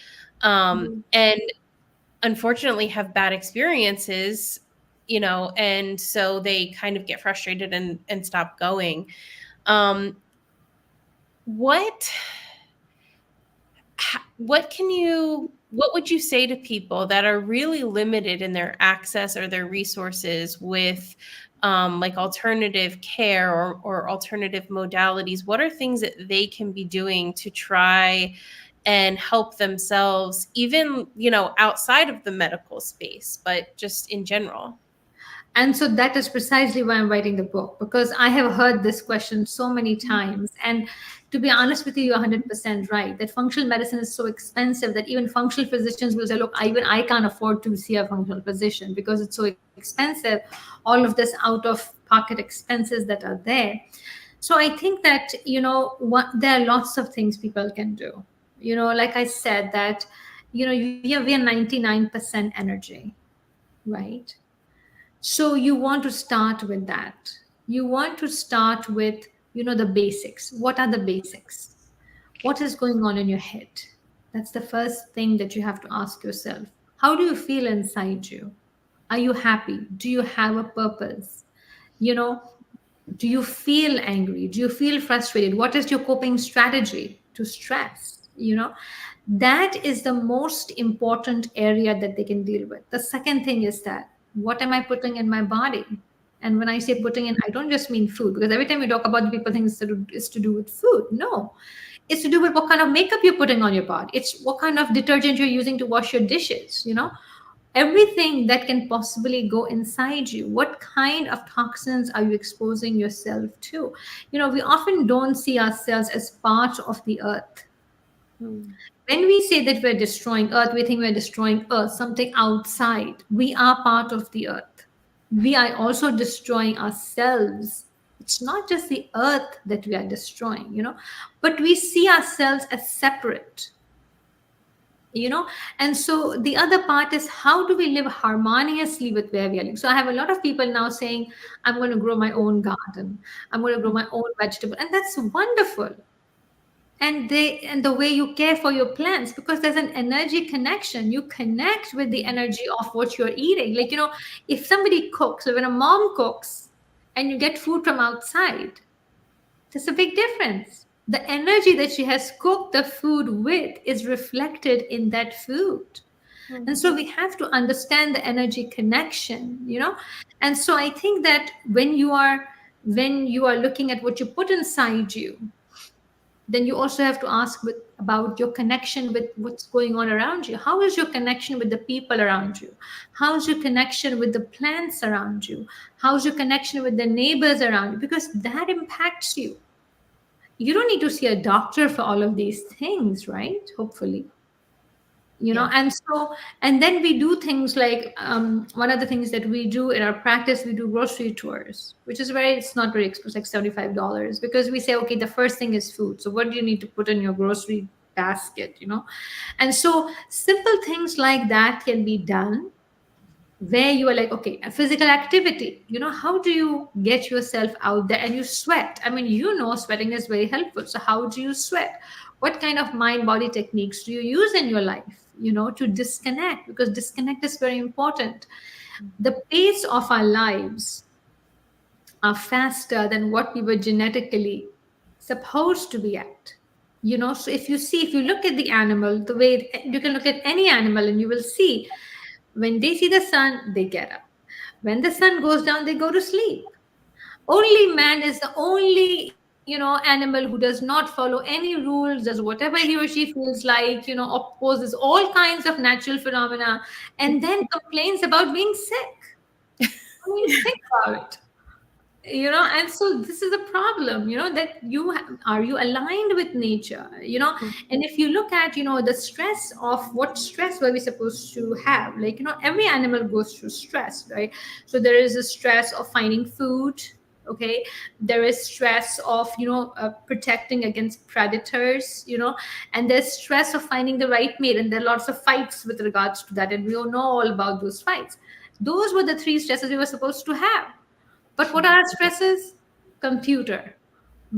And unfortunately have bad experiences, and so they kind of get frustrated and stop going. Um, what what would you say to people that are really limited in their access or their resources with like alternative care or alternative modalities? What are things that they can be doing to try and help themselves, even, outside of the medical space, but just in general? And so that is precisely why I'm writing the book, because I have heard this question so many times. And to be honest with you, you're 100% right that functional medicine is so expensive that even functional physicians will say, look, even I can't afford to see a functional physician because it's so expensive, all of this out of pocket expenses that are there. So I think that, there are lots of things people can do. Like I said, that, we are 99% energy, right? So you want to start with that. You want to start with, the basics. What are the basics? What is going on in your head? That's the first thing that you have to ask yourself. How do you feel inside you? Are you happy? Do you have a purpose? You know, do you feel angry? Do you feel frustrated? What is your coping strategy to stress? That is the most important area that they can deal with. The second thing is that what am I putting in my body? And when I say putting in, I don't just mean food, because every time we talk about the people think it's to do with food. No, it's to do with what kind of makeup you're putting on your body. It's what kind of detergent you're using to wash your dishes. Everything that can possibly go inside you. What kind of toxins are you exposing yourself to? We often don't see ourselves as part of the earth. Hmm. When we say that we're destroying earth, we think we're destroying earth, something outside. We are part of the earth. We are also destroying ourselves. It's not just the earth that we are destroying, but we see ourselves as separate. And so the other part is, how do we live harmoniously with where we are living? So I have a lot of people now saying, I'm going to grow my own garden, I'm going to grow my own vegetable, and that's wonderful. And the way you care for your plants, because there's an energy connection. You connect with the energy of what you're eating. Like, if somebody cooks, so when a mom cooks and you get food from outside, there's a big difference. The energy that she has cooked the food with is reflected in that food. And so we have to understand the energy connection. And so I think that when you are looking at what you put inside you, then you also have to ask about your connection with what's going on around you. How is your connection with the people around you? How's your connection with the plants around you? How's your connection with the neighbors around you? Because that impacts you. You don't need to see a doctor for all of these things, right? Hopefully. Yeah. And then we do things like, one of the things that we do in our practice, we do grocery tours, which is it's not very expensive, like $75, because we say, okay, the first thing is food, so what do you need to put in your grocery basket? And so simple things like that can be done, where you are like, okay, a physical activity, how do you get yourself out there and you sweat? I mean, sweating is very helpful. So how do you sweat? What kind of mind body techniques do you use in your life, to disconnect? Because disconnect is very important. The pace of our lives are faster than what we were genetically supposed to be at. So if you look at the animal, the way you can look at any animal, and you will see, when they see the sun, they get up. When the sun goes down, they go to sleep. Only man is the only, animal who does not follow any rules, does whatever he or she feels like, opposes all kinds of natural phenomena, and then complains about being sick. I mean, think about it. And so this is a problem, that are you aligned with nature, and if you look at, the stress of what stress were we supposed to have, like, every animal goes through stress, right? So there is a stress of finding food. Okay, there is stress of, protecting against predators, and there's stress of finding the right mate, and there are lots of fights with regards to that, and we all know all about those fights. Those were the three stresses we were supposed to have. But what are stresses? Computer,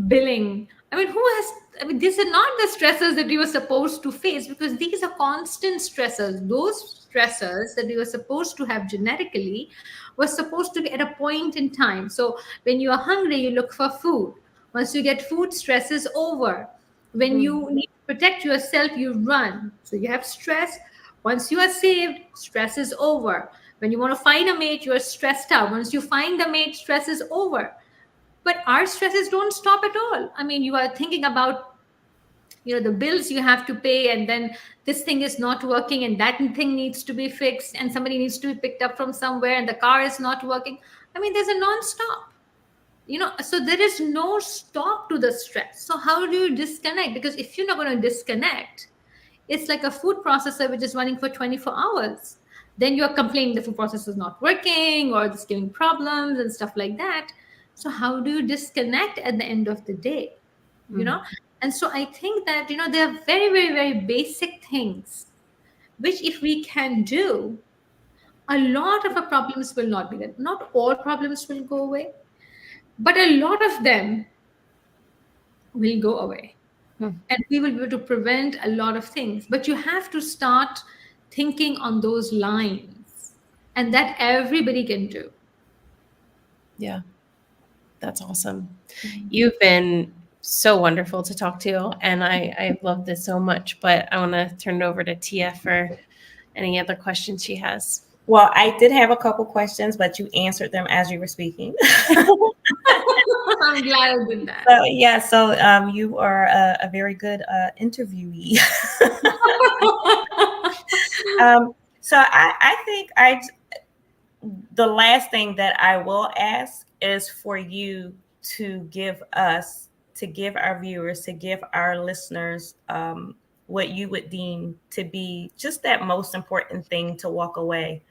billing. I mean, these are not the stresses that we were supposed to face, because these are constant stressors. Those stressors that we were supposed to have genetically were supposed to be at a point in time. So when you are hungry, you look for food. Once you get food, stress is over. When you need to protect yourself, you run. So you have stress. Once you are saved, stress is over. When you want to find a mate, you are stressed out. Once you find the mate, stress is over. But our stresses don't stop at all. I mean, you are thinking about, the bills you have to pay, and then this thing is not working, and that thing needs to be fixed, and somebody needs to be picked up from somewhere, and the car is not working. I mean, there's a non-stop. So there is no stop to the stress. So how do you disconnect? Because if you're not going to disconnect, it's like a food processor which is running for 24 hours. Then you're complaining the food processor is not working, or it's giving problems and stuff like that. So how do you disconnect at the end of the day? And so I think that, there are very, very, very basic things which, if we can do, a lot of our problems will not be there. Not all problems will go away, but a lot of them will go away. And we will be able to prevent a lot of things. But you have to start thinking on those lines, and that everybody can do. Yeah, that's awesome. You've been so wonderful to talk to, and I love this so much. But I want to turn it over to Tia for any other questions she has. Well, I did have a couple questions, but you answered them as you were speaking. I'm glad I did that. So, yeah, so you are a very good interviewee. So I think the last thing that I will ask is for you to give our viewers, to give our listeners what you would deem to be just that most important thing to walk away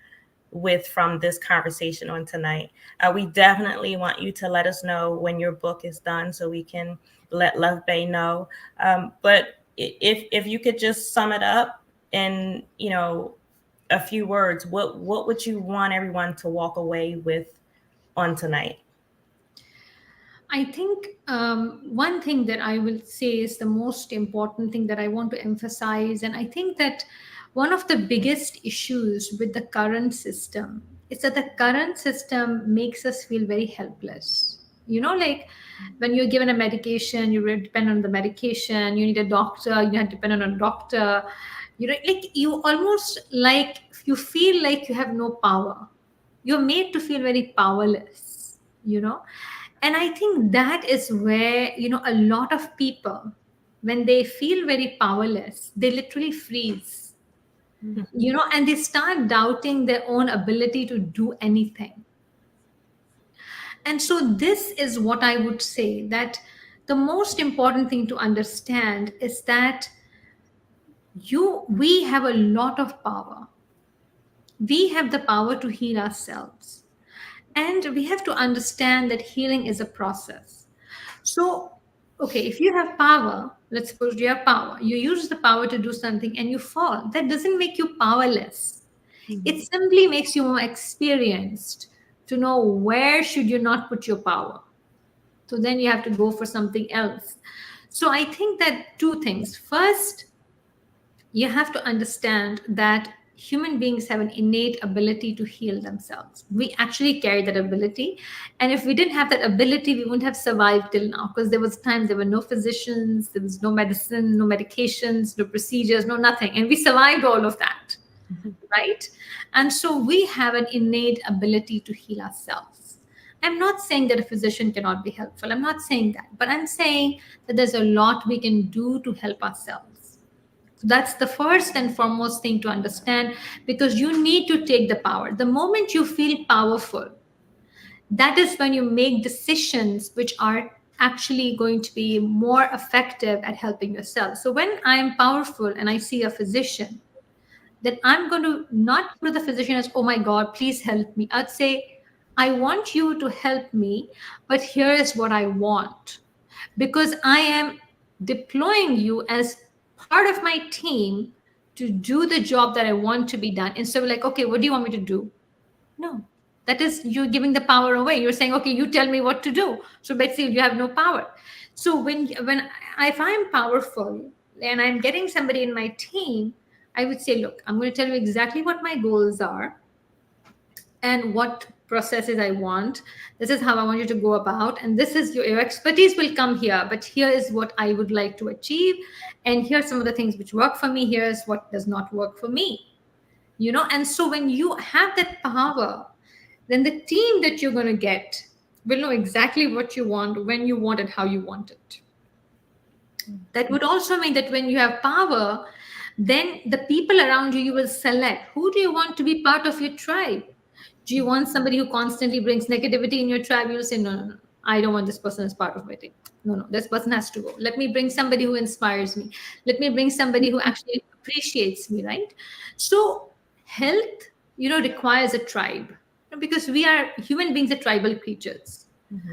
with from this conversation on tonight. We definitely want you to let us know when your book is done, so we can let Love Bay know. But if you could just sum it up in, a few words, what would you want everyone to walk away with on tonight? I think one thing that I will say is the most important thing that I want to emphasize. And I think that one of the biggest issues with the current system is that the current system makes us feel very helpless. Like when you're given a medication, you depend on the medication, you need a doctor, you have to depend on a doctor. Like you almost like you feel like you have no power. You're made to feel very powerless, And I think that is where, a lot of people, when they feel very powerless, they literally freeze, and they start doubting their own ability to do anything. And so this is what I would say, that the most important thing to understand is that we have a lot of power. We have the power to heal ourselves. And we have to understand that healing is a process. So, okay, if you have power, let's suppose you have power, you use the power to do something and you fall. That doesn't make you powerless. It simply makes you more experienced to know where should you not put your power. So then you have to go for something else. So I think that two things. First, you have to understand that human beings have an innate ability to heal themselves. We actually carry that ability. And if we didn't have that ability, we wouldn't have survived till now, because there was times there were no physicians, there was no medicine, no medications, no procedures, no nothing. And we survived all of that, right? And so we have an innate ability to heal ourselves. I'm not saying that a physician cannot be helpful. I'm not saying that. But I'm saying that there's a lot we can do to help ourselves. So that's the first and foremost thing to understand, because you need to take the power. The moment you feel powerful, that is when you make decisions which are actually going to be more effective at helping yourself. So when I am powerful and I see a physician, then I'm going to not go to the physician as, oh my God, please help me. I'd say, I want you to help me, but here is what I want. Because I am deploying you as part of my team to do the job that I want to be done. Instead of like, okay, what do you want me to do? No, that is you giving the power away. You're saying, okay, you tell me what to do. So basically, you have no power. So when if I'm powerful and I'm getting somebody in my team, I would say, look, I'm going to tell you exactly what my goals are and what processes I want. This is how I want you to go about, and this is your expertise will come here. But here is what I would like to achieve, and here's some of the things which work for me. Here's what does not work for me. And so when you have that power, then the team that you're going to get will know exactly what you want, when you want it, how you want it. That would also mean that when you have power, then the people around you, you will select who do you want to be part of your tribe. Do you want somebody who constantly brings negativity in your tribe? You'll say, no, no, no, I don't want this person as part of my team. No, no, this person has to go. Let me bring somebody who inspires me. Let me bring somebody who actually appreciates me, right? So health, requires a tribe, because we are human beings are tribal creatures.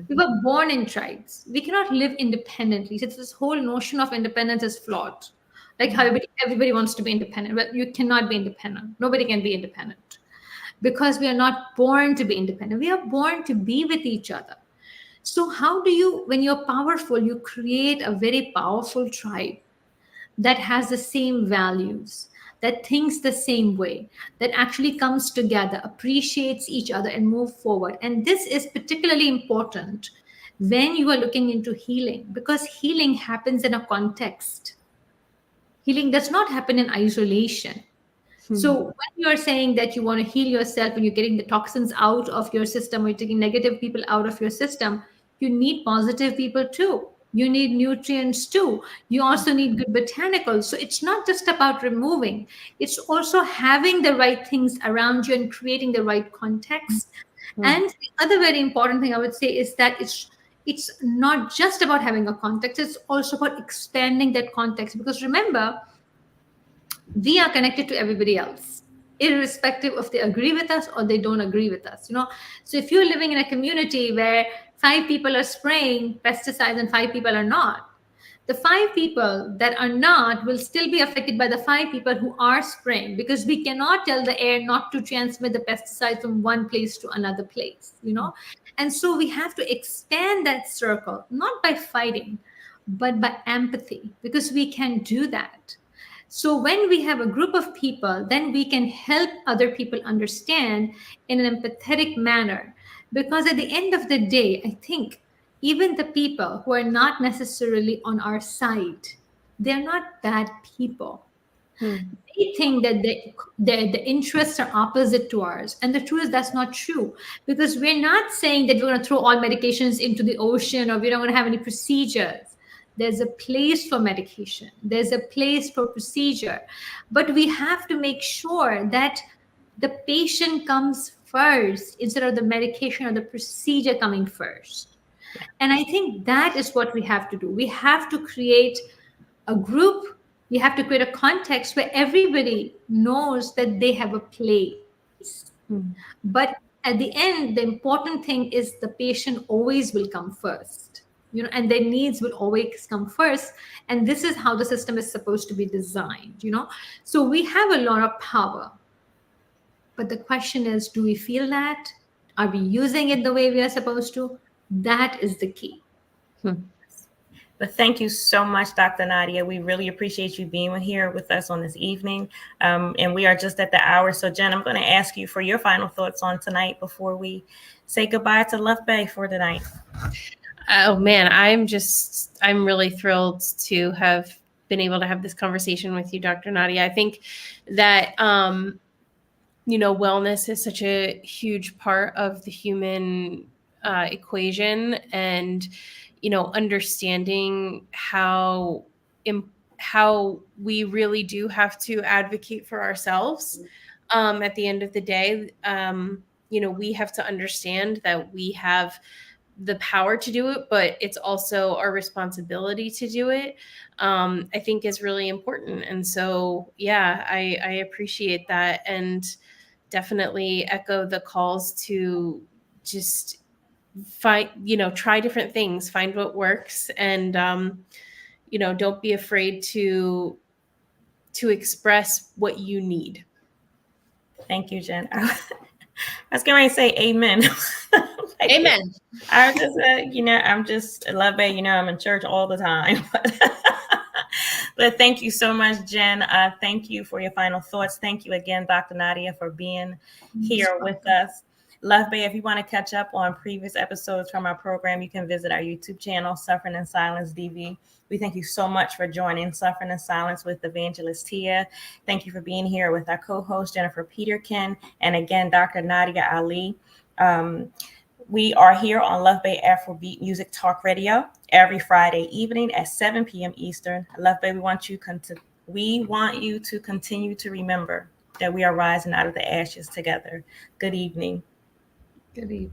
We were born in tribes. We cannot live independently. So this whole notion of independence is flawed. Like how everybody wants to be independent. But you cannot be independent. Nobody can be independent, because we are not born to be independent. We are born to be with each other. So how do you, when you're powerful, you create a very powerful tribe that has the same values, that thinks the same way, that actually comes together, appreciates each other, and move forward. And this is particularly important when you are looking into healing, because healing happens in a context. Healing does not happen in isolation. So when you're saying that you want to heal yourself and you're getting the toxins out of your system, or you're taking negative people out of your system, you need positive people too. You need nutrients too. You also need good botanicals. So it's not just about removing, it's also having the right things around you and creating the right context. And the other very important thing I would say is that it's not just about having a context, it's also about expanding that context. Because remember, we are connected to everybody else, irrespective of they agree with us or they don't agree with us. So if you're living in a community where 5 people are spraying pesticides and 5 people are not, the 5 people that are not will still be affected by the 5 people who are spraying, because we cannot tell the air not to transmit the pesticide from one place to another place. And so we have to expand that circle, not by fighting, but by empathy, because we can do that. So when we have a group of people, then we can help other people understand in an empathetic manner. Because at the end of the day, I think even the people who are not necessarily on our side, they're not bad people. They think that the interests are opposite to ours. And the truth is that's not true. Because we're not saying that we're going to throw all medications into the ocean, or we're not going to have any procedures. There's a place for medication. There's a place for procedure. But we have to make sure that the patient comes first instead of the medication or the procedure coming first. And I think that is what we have to do. We have to create a group. We have to create a context where everybody knows that they have a place. But at the end, the important thing is the patient always will come first. And their needs will always come first. And this is how the system is supposed to be designed. So we have a lot of power. But the question is, do we feel that? Are we using it the way we are supposed to? That is the key. But thank you so much, Dr. Nadia. We really appreciate you being here with us on this evening. And we are just at the hour. So, Jen, I'm going to ask you for your final thoughts on tonight before we say goodbye to Left Bay for tonight. Oh, man, I'm really thrilled to have been able to have this conversation with you, Dr. Nadia. I think that, wellness is such a huge part of the human equation, and understanding how we really do have to advocate for ourselves. At the end of the day, we have to understand that we have the power to do it, but it's also our responsibility to do it. I think is really important. And so, yeah, I appreciate that, and definitely echo the calls to just find, try different things, find what works, and don't be afraid to express what you need. Thank you, Jen. I was going to say amen. Amen. I just, I'm just love it. I'm in church all the time. But thank you so much, Jen. Thank you for your final thoughts. Thank you again, Dr. Nadia, for being here with us. Love Bay, if you want to catch up on previous episodes from our program, you can visit our YouTube channel, Suffering in Silence DV. We thank you so much for joining Suffering in Silence with Evangelist Tia. Thank you for being here with our co-host, Jennifer Peterkin, and again, Dr. Nadia Ali. We are here on Love Bay Afrobeat Music Talk Radio every Friday evening at 7 p.m. Eastern. Love Bay, we want you to continue to remember that we are rising out of the ashes together. Good evening. Good evening.